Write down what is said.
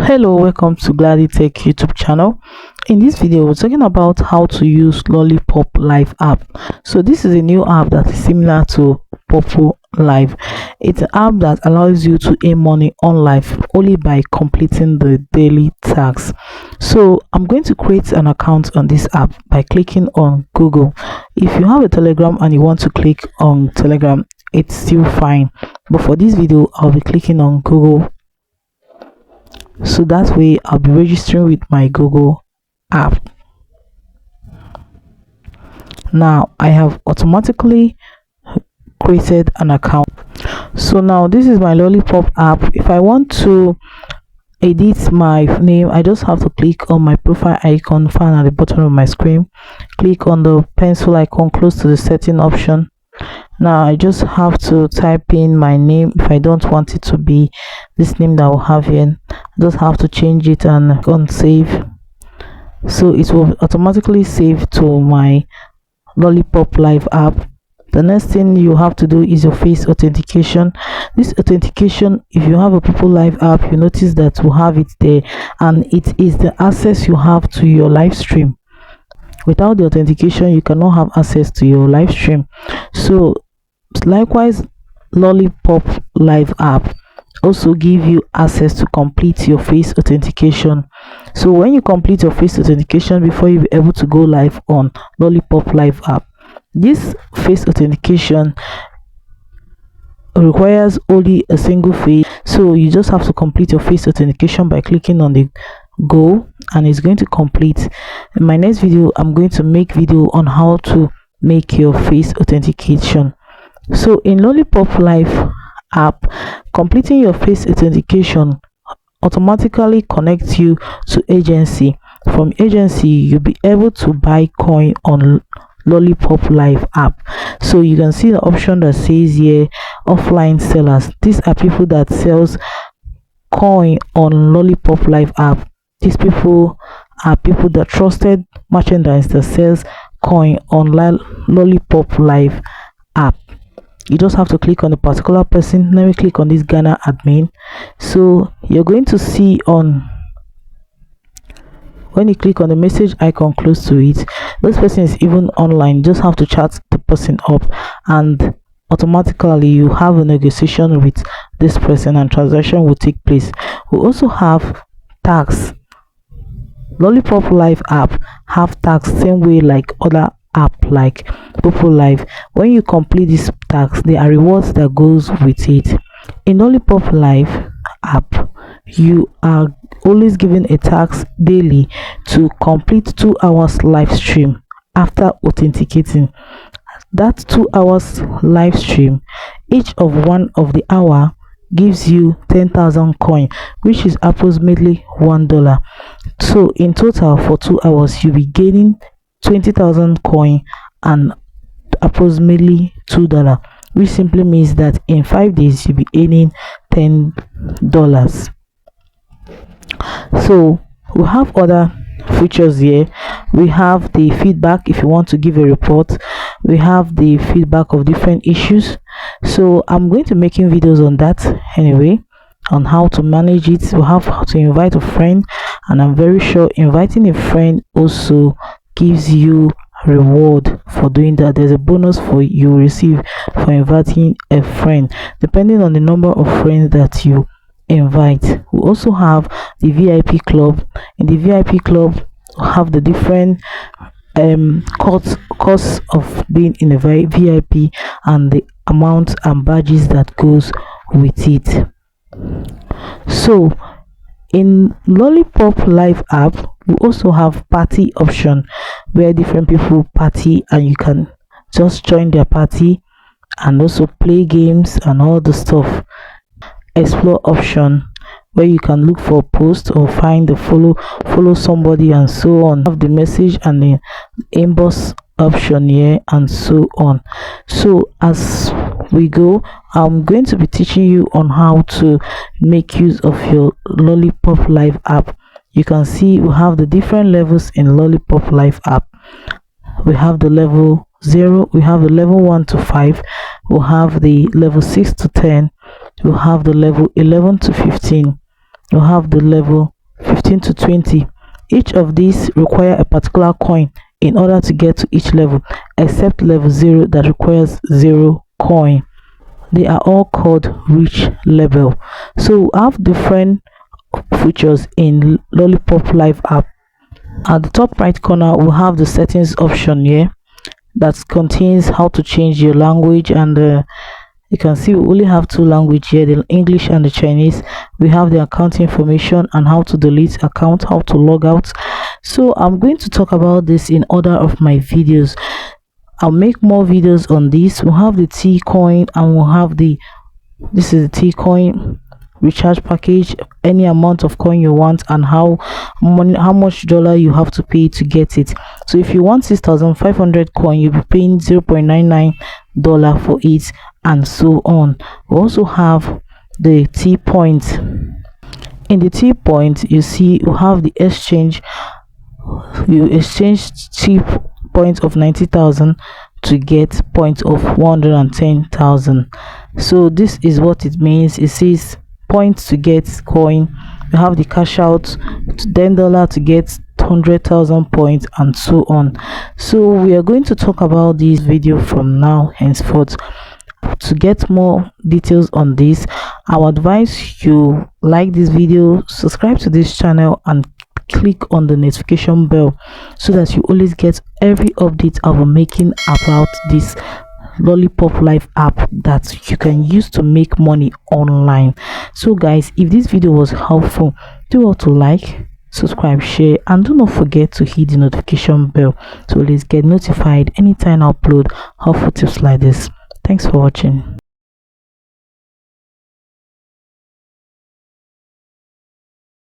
Hello, welcome to Gladly Tech YouTube channel. In this video, we're talking about how to use Lollipop Live app. So this is a new app that is similar to Poppo Live. It's an app that allows you to earn money on live only by completing the daily tasks. So I'm going to create an account on this app by clicking on Google. If you have a Telegram and you want to click on Telegram, it's still fine, but for this video I'll be clicking on Google, so that way I'll be registering with my Google app. Now I have automatically created an account. So now this is my Lollipop app. If I want to edit my name, I just have to click on my profile icon found at the bottom of my screen, click on the pencil icon close to the setting option. Now I just have to type in my name. If I don't want it to be this name that I will have here, I just have to change it and on save. So it will automatically save to my Lollipop Live app. The next thing you have to do is your face authentication. This authentication, if you have a Poppo Live app, you notice that you have it there, and it is the access you have to your live stream. Without the authentication, you cannot have access to your live stream. So likewise, Lollipop Live app also give you access to complete your face authentication. So when you complete your face authentication before you be able to go live on Lollipop Live app, this face authentication requires only a single face. So you just have to complete your face authentication by clicking on the go, and it's going to complete. In my next video, I'm going to make video on how to make your face authentication. So in Lollipop Live app, completing your face authentication automatically connects you to agency. From agency, you'll be able to buy coin on Lollipop Live app. So you can see the option that says here offline sellers. These are people that sells coin on Lollipop Live app. These people are people that trusted merchandise that sells coin on Lollipop Live app. You just have to click on a particular person. Let me click on this Ghana admin. So you're going to see on, when you click on the message icon close to it, this person is even online. You just have to chat the person up, and automatically you have a negotiation with this person and transaction will take place. We also have tax. Lollipop Live app have tax same way like other app like Poppo Live. When you complete this tax, there are rewards that goes with it. In Lollipop Live app, you are always given a tax daily to complete 2 hours live stream after authenticating. That 2 hours live stream, each of one of the hour gives you 10,000 coin, which is approximately $1. So in total for 2 hours you'll be gaining 20,000 coin and approximately $2, which simply means that in 5 days you'll be earning $10. So we have other features here. We have the feedback. If you want to give a report, we have the feedback of different issues. So I'm going to making videos on that anyway, on how to manage it. We have how to invite a friend, and I'm very sure inviting a friend also gives you reward for doing that. There's a bonus for you receive for inviting a friend depending on the number of friends that you invite. We also have the VIP club. In the VIP club, we have the different costs of being in a VIP and the amount and badges that goes with it. So in Lollipop Live app, we also have party option where different people party and you can just join their party and also play games and all the stuff. Explore option where you can look for posts or find the follow somebody and so on. Have the message and the inbox option here and so on. So as we go, I'm going to be teaching you on how to make use of your Lollipop Live app. You can see we have the different levels in Lollipop Live app. We have the level 0, we have the level 1 to 5, we have the level 6 to 10, we have the level 11 to 15, we have the level 15 to 20. Each of these require a particular coin in order to get to each level, except level 0 that requires 0 coin. They are all called rich level. So we have different features in Lollipop Live app. At the top right corner, we have the settings option here that contains how to change your language, and you can see we only have two languages here, the English and the Chinese. We have the account information and how to delete account, how to log out. So I'm going to talk about this in order of my videos. I'll make more videos on this. We'll have the T coin, and we'll have this is the T coin recharge package, any amount of coin you want, and how much dollar you have to pay to get it. So if you want 6,500 coin, you'll be paying $0.99 for it, and so on. We also have the T point. In the T point, you see you have the exchange. You exchange T points of 90,000 to get points of 110,000. So this is what it means. It says points to get coin. You have the cash out to $10 to get 100,000 points, and so on. So we are going to talk about this video from now henceforth. To get more details on this, I would advise you like this video, subscribe to this channel, and click on the notification bell so that you always get every update I will making about this Lollipop Live app that you can use to make money online. So guys, if this video was helpful, do want to like, subscribe, share, and do not forget to hit the notification bell to always get notified anytime I upload helpful tips like this. Thanks for watching.